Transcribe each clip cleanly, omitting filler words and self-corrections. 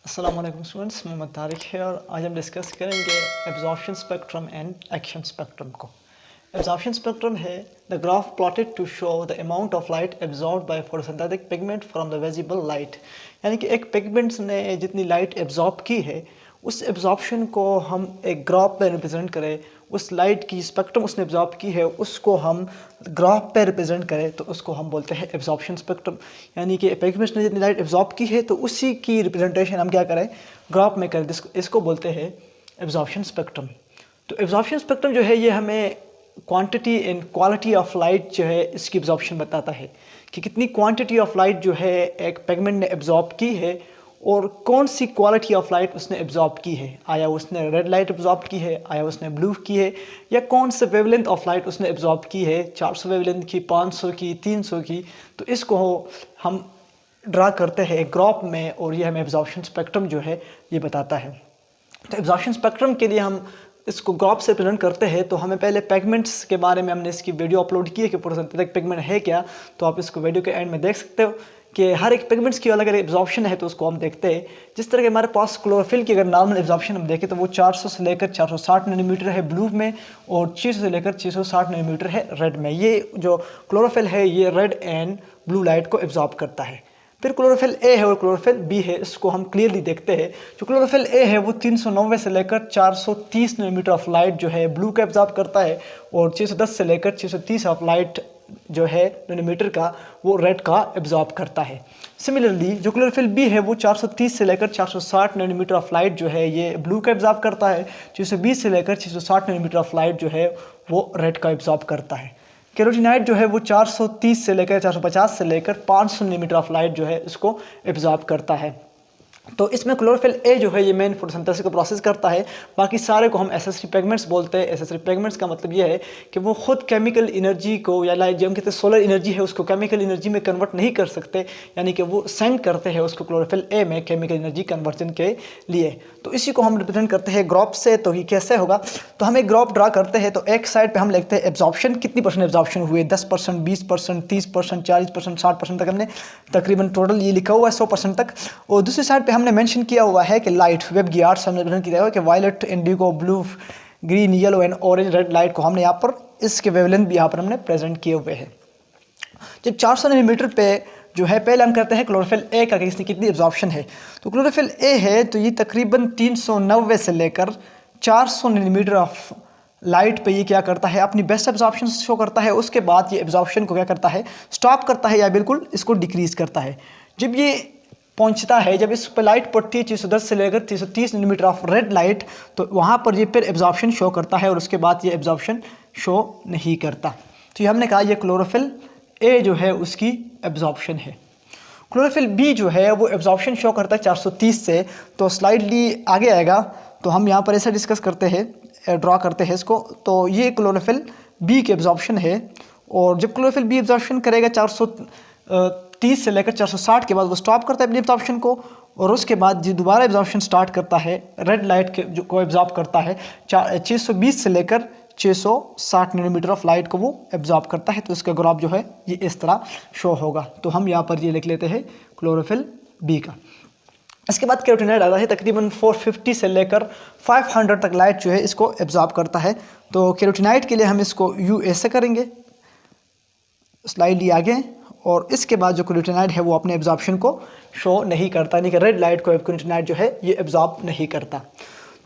अस्सलामुअलैकुम स्टूडेंट्स, मोहम्मद तारिक है और आज हम डिस्कस करेंगे absorption spectrum and action spectrum को। एब्जॉर्प्शन स्पेक्ट्रम है the graph plotted to show the amount of light absorbed by photosynthetic pigment from the visible light, यानी कि एक पिगमेंट्स ने जितनी लाइट एब्जॉर्ब की है उस एब्जॉर्प्शन को हम एक ग्राफ पे रिप्रेजेंट करें, उस लाइट की स्पेक्ट्रम उसने एब्जॉर्ब की है उसको हम ग्राफ पे रिप्रेजेंट करें तो उसको हम बोलते हैं एब्जॉर्प्शन स्पेक्ट्रम। यानी कि पिगमेंट्स ने जितनी लाइट एब्जॉर्ब की है तो उसी की रिप्रेजेंटेशन हम क्या करें, ग्राफ में करें, इसको बोलते हैं एब्जॉर्प्शन स्पेक्ट्रम। तो एब्जॉर्प्शन स्पेक्ट्रम जो है ये हमें quantity and quality of light जो है इसकी एब्जॉर्प्शन बताता है कि कितनी क्वांटिटी ऑफ लाइट जो है एक पिगमेंट ने एब्जॉर्ब की है और कौन सी क्वालिटी ऑफ लाइट उसने एब्जॉर्ब की है। आया उसने रेड लाइट एब्जॉर्ब की है, आया उसने ब्लू की है, या कौन से वेवलेंथ ऑफ लाइट उसने एब्जॉर्ब की है, 400 वेवलेंथ की, 500 की, 300 की। तो इसको हम ड्रा करते हैं एक ग्राफ में और ये हमें एब्जॉर्प्शन स्पेक्ट्रम जो है ये बताता है। तो एब्जॉर्प्शन स्पेक्ट्रम के लिए हम इसको ग्राफ से प्रेजेंट करते हैं तो हमें पहले पिगमेंट्स के बारे में हमने इसकी वीडियो अपलोड की है कि फोटोसिंथेटिक पिगमेंट है क्या, तो आप इसको वीडियो के एंड में देख सकते हो कि हर एक पिगमेंट्स की अलग अलग एब्जॉर्प्शन है। तो उसको हम देखते हैं जिस तरह के हमारे पास क्लोरोफिल की अगर नॉर्मल एब्जॉर्प्शन हम देखें तो वो 400 से लेकर 460 नैनोमीटर है ब्लू में और 600 से लेकर 660 नैनोमीटर है रेड में। ये जो क्लोरोफिल है ये रेड एंड ब्लू लाइट को एब्जॉर्ब करता है। फिर क्लोरोफिल ए है और क्लोरोफिल बी है, इसको हम क्लियरली देखते हैं। जो क्लोरोफिल ए है वो 390 से लेकर 430 नैनोमीटर ऑफ लाइट जो है ब्लू का एब्जॉर्ब करता है और 610 से लेकर 630 ऑफ लाइट जो है नैनोमीटर का वो रेड का एब्जॉर्ब करता है। सिमिलरली जो क्लोरोफिल बी है वो 430 से लेकर 460 नैनोमीटर ऑफ लाइट जो है ये ब्लू का एब्जॉर्ब करता है, 620 से लेकर 660 नैनोमीटर ऑफ लाइट जो है वो रेड का एब्जॉर्ब करता है। कैरोटीनाइट जो है वो 430 से लेकर 450 से लेकर 500 नैनोमीटर ऑफ लाइट जो है इसको एब्जॉर्ब करता है। तो इसमें क्लोरोफिल ए जो है ये मेन फोटोसिंथेसिस को प्रोसेस करता है, बाकी सारे को हम एसेसरी पिगमेंट्स बोलते हैं। एसेसरी पिगमेंट्स का मतलब ये है कि वो खुद केमिकल एनर्जी को या लाइट जो हम कहते हैं सोलर एनर्जी है उसको केमिकल एनर्जी में कन्वर्ट नहीं कर सकते, यानी कि वो सेंड करते हैं उसको क्लोरोफिल ए में केमिकल एनर्जी कन्वर्जन के लिए। तो इसी को हम रिप्रेजेंट करते हैं ग्राफ से। तो ये कैसे होगा, तो हम एक ग्राफ ड्रा करते हैं तो एक साइड पे हम लिखते हैं एब्जॉर्प्शन, कितनी परसेंट एब्जॉर्प्शन हुए, 10%, 20%, 30%, 40%, 60% तक हमने तकरीबन टोटल ये लिखा हुआ है 100% तक। और दूसरी साइड पे हमने मेंशन किया हुआ है कि लाइट वेब गियार्ड्स हमने रिप्रेजेंट किया हुआ है कि violet, indigo, blue, green, yellow and orange red light को हमने यहाँ पर इसके वेवलेंथ भी यहाँ पर हमने प्रेजेंट किए हुए हैं। जब 400 नैनोमीटर पे जो है पहले हम करते हैं क्लोरोफिल ए का कि इसकी कितनी एब्जॉर्प्शन है। तो क्लोरोफिल ए है तो ये तकरीबन 390 से लेकर 400 नैनोमीटर ऑफ लाइट पे ये क्या करता है, अपनी बेस्ट एब्जॉर्प्शन शो करता है। उसके बाद ये एब्जॉर्प्शन को क्या करता है, स्टॉप करता है या बिल्कुल इसको डिक्रीज करता है। जब ये पहुंचता है, जब इस पर लाइट पड़ती है 610 से लेकर 330 नैनोमीटर ऑफ रेड लाइट, तो वहाँ पर ये फिर एब्जॉर्प्शन शो करता है और उसके बाद ये एब्जॉर्प्शन शो नहीं करता। तो ये हमने कहा ये क्लोरोफिल ए जो है उसकी एब्जॉर्प्शन है। क्लोरोफिल बी जो है वो एब्जॉर्प्शन शो करता है 430 से। तो स्लाइडली आगे आएगा तो हम यहाँ पर ऐसा डिस्कस करते हैं, ड्रा करते हैं इसको। तो ये क्लोरोफिल बी की एब्जॉर्प्शन है और जब क्लोरोफिल बी एब्जॉर्प्शन करेगा 430 से लेकर 460 के बाद वो स्टॉप करता है अपनी एब्जॉर्प्शन को और उसके बाद जो दोबारा एब्जॉर्प्शन स्टार्ट करता है रेड लाइट के जो को एब्जॉर्ब करता है 620 से लेकर 660 नैनोमीटर ऑफ लाइट को वो एब्जॉर्ब करता है। तो इसका ग्राफ जो है ये इस तरह शो होगा। तो हम यहाँ पर ये लिख लेते हैं क्लोरोफिल बी का। इसके बाद कैरोटीनाइट आता है, तकरीबन 450 से लेकर 500 तक लाइट जो है इसको एब्जॉर्ब करता है। तो कैरोटीनाइट के लिए हम इसको यू ऐसे करेंगे, स्लाइडली आगे, और इसके बाद जो कैरोटीनाइट है वो अपने एब्जॉर्प्शन को शो नहीं करता, यानी कि रेड लाइट को कैरोटीनाइट जो है ये एब्जॉर्ब नहीं करता।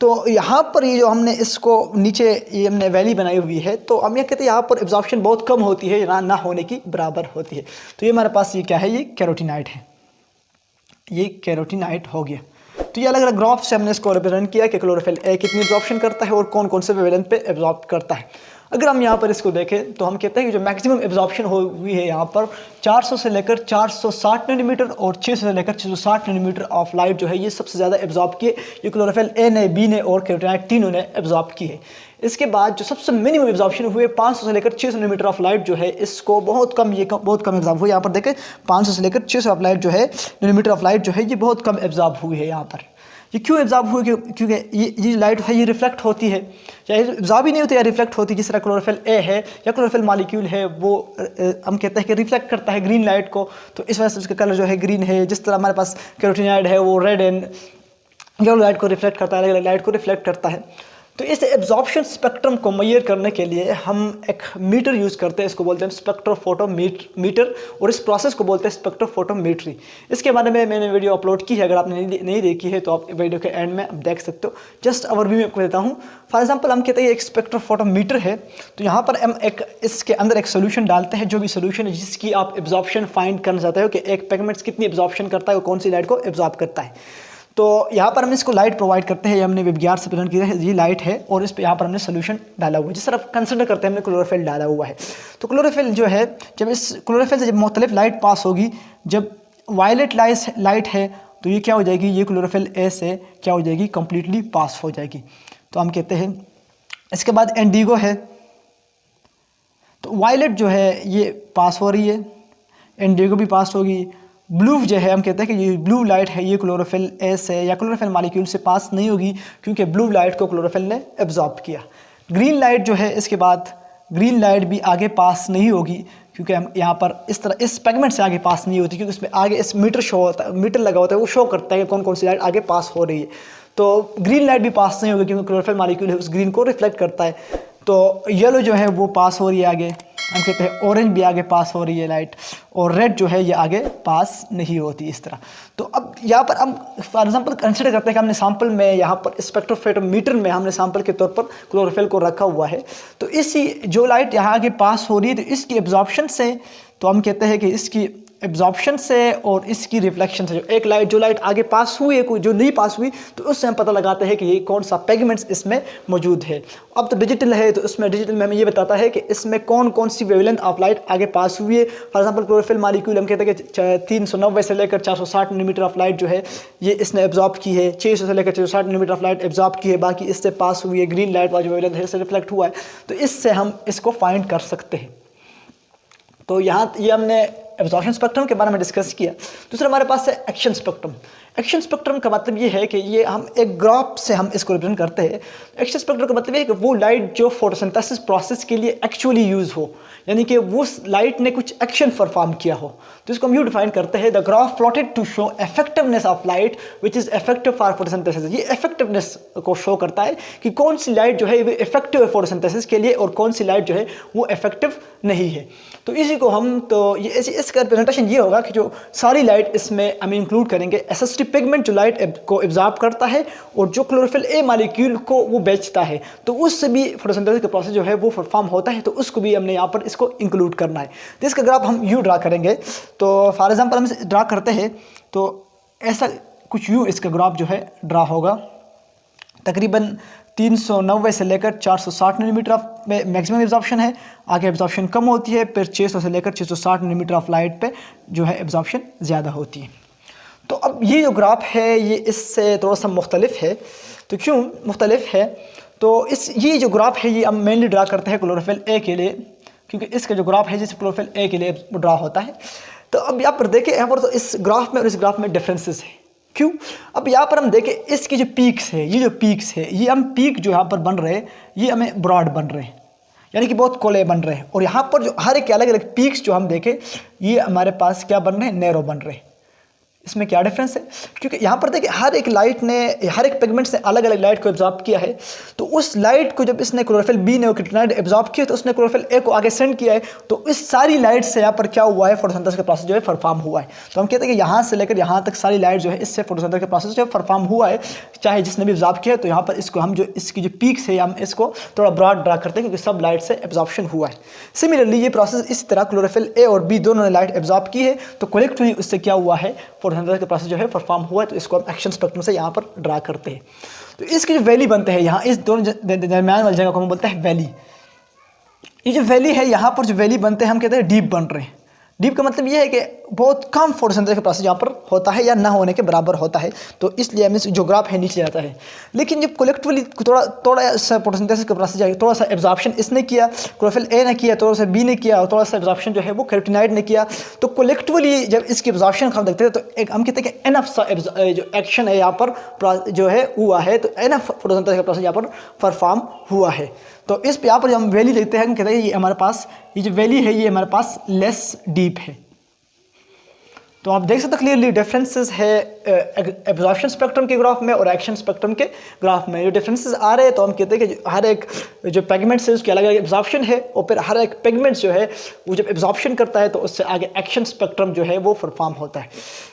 तो यहाँ पर ये जो हमने इसको नीचे ये हमने वैली बनाई हुई है, तो हम ये कहते हैं यहाँ पर एब्जॉर्प्शन बहुत कम होती है, ना होने की बराबर होती है। तो ये हमारे पास ये क्या है, ये कैरोटीनाइट है, ये कैरोटीनाइट हो गया। तो ये अलग अलग ग्राफ से हमने इसको रिप्रेजेंट किया कि क्लोरोफिल ए कितनी एब्जॉर्प्शन करता है और कौन कौन से वेवलेंथ पे एब्जॉर्ब करता है। अगर हम यहाँ पर इसको देखें तो हम कहते हैं कि जो मैक्सिमम एब्जॉर्प्शन हुई है यहाँ पर 400 से लेकर 460 नैनोमीटर और 600 से लेकर 660 नैनोमीटर ऑफ लाइट जो है ये सबसे ज़्यादा एब्जॉर्ब की है। ये क्लोरोफिल ए ने, बी ने और कैरोटीनाइट तीनों ने एब्जॉर्ब की है। इसके बाद जो सबसे मिनिमम एब्जॉर्प्शन हुए 500 से लेकर 600 नैनोमीटर ऑफ लाइट जो है इसको बहुत कम एब्जॉर्ब हुई। यहाँ पर देखें 500 से लेकर 600 ऑफ लाइट जो है नैनोमीटर ऑफ लाइट जो है ये बहुत कम एब्जॉर्ब हुई है यहाँ पर। ये क्यों एब्जॉर्ब हुई, क्योंकि ये लाइट है ये रिफ्लेक्ट होती है, या एब्जॉर्ब ही नहीं होती या रिफ्लेक्ट होती। जिस तरह क्लोरोफिल ए है या क्लोरोफिल मॉलिक्यूल है वो हम कहते हैं कि रिफ्लेक्ट करता है ग्रीन लाइट को, तो इस वजह से उसका कलर जो है ग्रीन है। जिस तरह हमारे पास कैरोटीनाइड है वो रेड एंड जो लाइट को रिफ्लेक्ट करता है, अलग अलग लाइट को रिफ्लेक्ट करता है। तो इस एब्जॉर्प्शन स्पेक्ट्रम को मेजर करने के लिए हम एक मीटर यूज़ करते हैं, इसको बोलते हैं स्पेक्ट्रोफोटोमीटर, और इस प्रोसेस को बोलते हैं स्पेक्ट्रोफोटोमेट्री। इसके बारे में मैंने वीडियो अपलोड की है, अगर आपने नहीं देखी है तो आप वीडियो के एंड में आप देख सकते हो। जस्ट ओवरव्यू में आपको देता हूँ। फॉर एग्जांपल हम कहते हैं एक स्पेक्ट्रोफोटोमीटर है, तो यहाँ पर हम इसके अंदर एक सोल्यूशन डालते हैं, जो भी सोल्यूशन है जिसकी आप एब्जॉर्प्शन फाइंड करना चाहते हो कि एक पिगमेंट्स कितनी एब्जॉर्प्शन करता है, कौन सी लाइट को एब्जॉर्ब करता है। तो यहाँ पर हम इसको लाइट प्रोवाइड करते हैं, ये हमने विज्ञान से प्रेजेंट किया है, ये लाइट है और इस पे यहाँ पर हमने सोल्यूशन डाला हुआ है। जिस तरह कंसिडर करते हैं हमने क्लोरोफिल डाला हुआ है। तो क्लोरोफिल जो है, जब इस क्लोरोफिल से जब मुख्तलिफ लाइट पास होगी, जब वायलेट लाइट है तो ये क्या हो जाएगी, ये क्लोरोफिल ए से क्या हो जाएगी, कम्प्लीटली पास हो जाएगी। तो हम कहते हैं, इसके बाद इंडिगो है, तो वायलेट जो है ये पास हो रही है, इंडिगो भी पास होगी। ब्लू जो है, हम कहते हैं कि ये ब्लू लाइट है, ये क्लोरोफिल ए से या क्लोरोफिल मॉलिक्यूल से पास नहीं होगी, क्योंकि ब्लू लाइट को क्लोरोफिल ने एब्जॉर्ब किया। ग्रीन लाइट जो है, इसके बाद ग्रीन लाइट भी आगे पास नहीं होगी, क्योंकि हम यहाँ पर इस तरह इस पेगमेंट से आगे पास नहीं होती, क्योंकि उसमें आगे इस मीटर शो होता है, मीटर लगा होता है, वो शो करता है कि कौन कौन सी लाइट आगे पास हो रही है। तो ग्रीन लाइट भी पास नहीं होगी, क्योंकि क्लोरोफिल मॉलिक्यूल है उस ग्रीन को रिफ्लेक्ट करता है। तो येलो जो है वो पास हो रही है आगे, हम कहते हैं ऑरेंज भी आगे पास हो रही है लाइट, और रेड जो है ये आगे पास नहीं होती इस तरह। तो अब यहाँ पर हम फॉर एग्जांपल कंसिडर करते हैं कि हमने सैंपल में यहाँ पर स्पेक्ट्रोफोटोमीटर में हमने सैंपल के तौर पर क्लोरोफिल को रखा हुआ है। तो इसी जो लाइट यहाँ आगे पास हो रही है, तो इसकी एब्जॉर्प्शन से, तो हम कहते हैं कि इसकी एब्जॉर्प्शन से और इसकी रिफ्लेक्शन से, जो लाइट आगे पास हुई है, कोई जो नहीं पास हुई, तो उससे हम पता लगाते हैं कि ये कौन सा पिगमेंट्स इसमें मौजूद है। अब तो डिजिटल है, तो इसमें डिजिटल में हमें ये बताता है कि इसमें कौन कौन सी वेवलेंथ ऑफ लाइट आगे पास हुई है। फॉर एग्जांपल क्लोरोफिल मॉलिक्यूल हम कहते हैं कि 390 से लेकर 460 नैनोमीटर ऑफ लाइट जो है ये इसने एब्जॉर्ब की है, 600 से लेकर 660 नैनोमीटर ऑफ लाइट एब्जॉर्ब की है, बाकी इससे पास हुई है। ग्रीन लाइट वाला जो वेवलेंथ है इससे रिफ्लेक्ट हुआ है, तो इससे हम इसको फाइंड कर सकते हैं। तो यहाँ ये हमने एब्जॉर्प्शन स्पेक्ट्रम के बारे में डिस्कस किया। दूसरा हमारे पास है एक्शन स्पेक्ट्रम। एक्शन स्पेक्ट्रम का मतलब ये है कि ये हम एक ग्राफ से हम इसको रिप्रेजेंट करते हैं। एक्शन स्पेक्ट्रम का मतलब ये है कि वो लाइट जो फोटोसिंथेसिस प्रोसेस के लिए एक्चुअली यूज़ हो, यानी कि वो लाइट ने कुछ एक्शन परफॉर्म किया हो। तो इसको हम यू डिफाइन करते हैं, the graph plotted to show effectiveness of light which is effective for photosynthesis. ये इफेक्टिवनेस को शो करता है कि कौन सी लाइट जो है वो इफेक्टिव है फोटोसिंथेसिस के लिए और कौन सी लाइट जो है वो इफेक्टिव नहीं है। तो इसी को हम, तो ये इसका रिप्रेजेंटेशन ये होगा कि जो सारी लाइट इसमें हम इंक्लूड करेंगे एसिस्टिव पिगमेंट जो लाइट को एब्जॉर्ब करता है और जो क्लोरोफिल ए मॉलिक्यूल को वो बेचता है, तो उससे भी फोटोसिंथेसिस का प्रोसेस जो है वो परफॉर्म होता है, तो उसको भी हमने यहाँ पर इसको इंक्लूड करना है। तो इसका ग्राफ हम यू ड्रा करेंगे। तो फॉर एग्जांपल हम ड्रा करते हैं, तो ऐसा कुछ यू इसका ग्राफ जो है ड्रा होगा। तकरीबन 390 से लेकर 460 नैनोमीटर ऑफ में मैक्सिमम एब्जॉर्प्शन है, आगे एब्जॉर्प्शन कम होती है, फिर 600 से लेकर 660 नैनोमीटर ऑफ लाइट पे जो है एब्जॉर्प्शन ज़्यादा होती है। तो अब ये जो ग्राफ है ये इससे थोड़ा सा मुख्तलिफ है। तो क्यों मुख्तलिफ है, तो ये जो ग्राफ है ये हम मेनली ड्रा करते हैं क्लोरोफिल ए के लिए, क्योंकि इसका जो ग्राफ है जिस क्लोरोफिल ए के लिए ड्रा होता है। तो अब यहाँ पर देखें, यहाँ पर तो इस ग्राफ में और इस ग्राफ में डिफरेंसेस है। क्यों? अब यहाँ पर हम देखें इसकी जो पीक्स है, ये जो पीक्स है, ये हम पीक जो यहाँ पर बन रहे हैं ये हमें ब्रॉड बन रहे हैं, यानी कि बहुत कोले बन रहे हैं। और यहाँ पर जो हर एक अलग अलग पीक्स जो हम देखें ये हमारे पास क्या बन रहे हैं, नैरो बन रहे हैं। इसमें क्या डिफरेंस है? क्योंकि यहाँ पर देखिए हर एक लाइट ने, हर एक पिगमेंट ने अलग अलग लाइट को एब्जॉर्ब किया है। तो उस लाइट को जब इसने क्लोरोफिल बी ने किटोनाइड एब्जॉर्ब किया तो उसने क्लोरोफिल ए को आगे सेंड किया है। तो इस सारी लाइट से यहाँ पर क्या हुआ है, फोटोसिंथेसिस का प्रोसेस जो है परफॉर्म हुआ है। तो हम कहते हैं कि यहाँ से लेकर यहाँ तक सारी लाइट जो है इससे फोटोसिंथेसिस का प्रोसेस जो है परफॉर्म हुआ है, चाहे जिसने भी एब्जॉर्ब किया है। तो यहाँ पर इसको हम जो इसकी जो पीक्स है हम इसको थोड़ा ब्रॉड ड्रा करते हैं, क्योंकि सब लाइट से एब्जॉर्प्शन हुआ है। सिमिलरली ये प्रोसेस इसी तरह क्लोरोफिल ए और बी दोनों ने लाइट एब्जॉर्ब की है, तो कलेक्टिवली उससे क्या हुआ है, फोटोसिंथेसिस का प्रोसेस जो है परफॉर्म हुआ है। तो इसको हम एक्शन स्पेक्ट्रम से यहाँ पर ड्रा करते हैं। तो इसके जो वैली बनते हैं यहाँ इस दोनों दरम्यान वाली जगह को हम बोलते हैं वैली। ये जो वैली है यहाँ पर जो वैली बनते हैं हम कहते हैं डीप बन रहे हैं। डीप का मतलब ये है कि बहुत कम फोटोसिंथेसिस का प्रोसेस यहाँ पर होता है या ना होने के बराबर होता है, तो इसलिए हमें जो ग्राफ है नीचे जाता है। लेकिन जब कलेक्टिवली थोड़ा सा फोटोसिंथेसिस का प्रोसेस जाए, थोड़ा सा एब्जॉर्प्शन इसने किया, क्लोरोफिल ए ने किया, थोड़ा सा बी ने किया, और थोड़ा सा एब्जॉर्प्शन जो है वो कैरोटीनॉइड ने किया, तो कलेक्टिवली जब इसकी एब्जॉर्प्शन हम देखते हैं तो एक हम कहते हैं कि एनफ सा जो एक्शन है यहाँ पर जो है हुआ है, तो एनफ फोटोसिंथेसिस का प्रोसेस यहाँ पर परफॉर्म हुआ है। तो इस यहाँ पर हम वैली देखते हैं, कहते हैं ये हमारे पास ये जो वैली है ये हमारे पास लेस डीप है। तो आप देख सकते हो क्लियरली डिफरेंसेस है एब्जॉर्प्शन स्पेक्ट्रम के ग्राफ में और एक्शन स्पेक्ट्रम के ग्राफ में। जो डिफरेंसेस आ रहे हैं तो हम कहते हैं कि हर एक जो पिगमेंट्स है उसकी अलग अलग एब्जॉर्प्शन है, और फिर हर एक पिगमेंट्स जो है वो जब एब्जॉर्प्शन करता है तो उससे आगे एक्शन स्पेक्ट्रम जो है वो परफॉर्म होता है।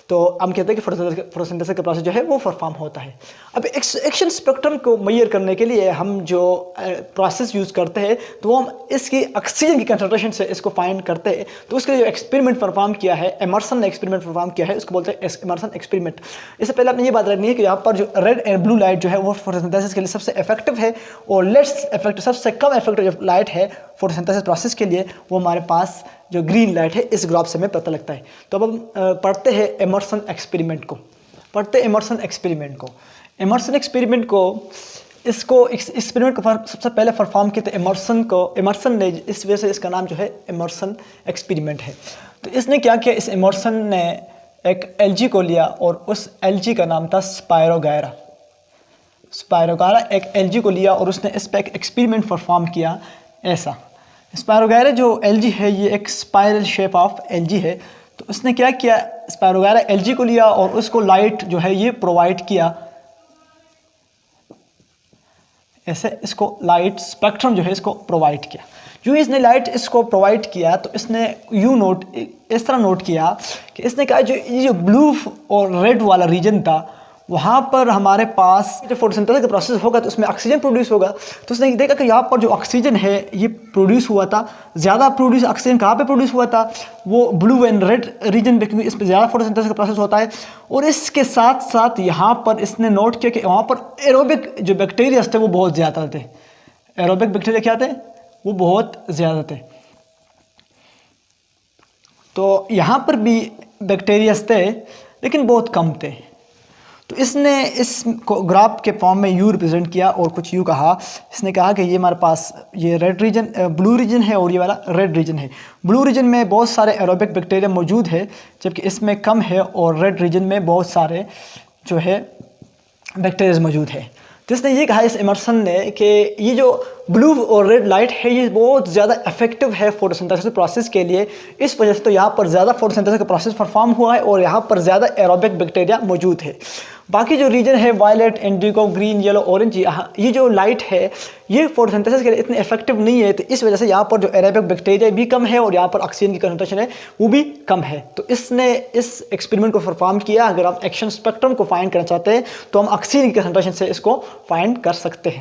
तो हम कहते हैं कि फोटोसिंथेसिस का प्रोसेस जो है वो परफॉर्म होता है। अब एक्शन स्पेक्ट्रम को मेजर करने के लिए हम जो प्रोसेस यूज़ करते हैं तो वो हम इसकी ऑक्सीजन की कंसंट्रेशन से इसको फाइंड करते हैं। तो उसके लिए जो एक्सपेरिमेंट परफॉर्म किया है, एमर्सन ने एक्सपेरिमेंट परफॉर्म किया है, उसको बोलते हैं एमर्सन एक्सपेरिमेंट। इससे पहले आपने ये बात रखनी है कि यहाँ पर जो रेड एंड ब्लू लाइट जो है वो फोटोसिंथेसिस के लिए सबसे इफेक्टिव है, और लेस इफेक्टिव सबसे कम इफेक्टिव जो लाइट है फोटोसिंथेसिस प्रोसेस के लिए वो हमारे पास जो ग्रीन लाइट है इस ग्राफ से हमें पता लगता है। तो अब हम पढ़ते हैं एमर्सन एक्सपेरिमेंट को। एमर्सन एक्सपेरिमेंट को इसको एक्सपेरिमेंट को सबसे पहले परफॉर्म किया तो एमर्सन ने, इस वजह से इसका नाम जो है एमर्सन एक्सपेरिमेंट है। तो इसने क्या किया, इस एमर्सन ने एक एलजी को लिया और उस एलजी का नाम था स्पायरोगायरा एक एलजी को लिया और उसने इस पर एक एक्सपेरिमेंट परफॉर्म किया। ऐसा स्पायरोगायरा जो एलजी है ये एक स्पाइरल शेप ऑफ एलजी है। तो उसने क्या किया, स्पायरोगायरा एलजी को लिया और उसको लाइट जो है ये प्रोवाइड किया, ऐसे इसको लाइट स्पेक्ट्रम जो है इसको प्रोवाइड किया। जो इसने लाइट इसको प्रोवाइड किया तो इसने इस तरह नोट किया कि इसने कहा जो ब्लू और रेड वाला रीजन था वहाँ पर हमारे पास जब फोटोसिंथेसिस का प्रोसेस होगा तो उसमें ऑक्सीजन प्रोड्यूस होगा। तो उसने देखा कि यहाँ पर जो ऑक्सीजन है ये प्रोड्यूस हुआ था, ज़्यादा ऑक्सीजन कहाँ पे प्रोड्यूस हुआ था, वो ब्लू एंड रेड रीजन पे, क्योंकि इस पर ज़्यादा फोटोसिंथेसिस का प्रोसेस होता है। और इसके साथ साथ यहाँ पर इसने नोट किया कि वहाँ पर एरोबिक जो बैक्टीरिया थे वो बहुत ज़्यादा थे। एरोबिक बैक्टीरिया क्या थे, वो बहुत ज़्यादा थे। तो यहाँ पर भी बैक्टीरिया थे लेकिन बहुत कम थे। तो इसने इस ग्राफ के फॉर्म में यू रिप्रेजेंट किया और कुछ यू कहा। इसने कहा कि ये हमारे पास ये रेड रीजन, ब्लू रीजन है और ये वाला रेड रीजन है। ब्लू रीजन में बहुत सारे एरोबिक बैक्टीरिया मौजूद है जबकि इसमें कम है, और रेड रीजन में बहुत सारे जो है बैक्टीरिया मौजूद है। तो इसने ये कहा इस एमर्सन ने कि ये जो ब्लू और रेड लाइट है ये बहुत ज़्यादा इफेक्टिव है फोटोसिंथेसिस प्रोसेस के लिए। इस वजह से तो यहाँ पर ज़्यादा फोटोसिंथेसिस का प्रोसेस परफॉर्म हुआ है और यहाँ पर ज़्यादा एरोबिक बैक्टीरिया मौजूद है। बाकी जो रीजन है violet, indigo, green, yellow, orange, ये जो लाइट है ये फोटोसिंथेसिस के लिए इतने इफेक्टिव नहीं है। तो इस वजह से यहाँ पर जो एरोबिक बैक्टीरिया भी कम है और यहाँ पर ऑक्सीजन की कंसंट्रेशन है वो भी कम है। तो इसने इस एक्सपेरिमेंट को परफॉर्म किया। अगर हम एक्शन स्पेक्ट्रम को फाइंड करना चाहते हैं तो हम ऑक्सीजन की कंसंट्रेशन से इसको फाइंड कर सकते हैं।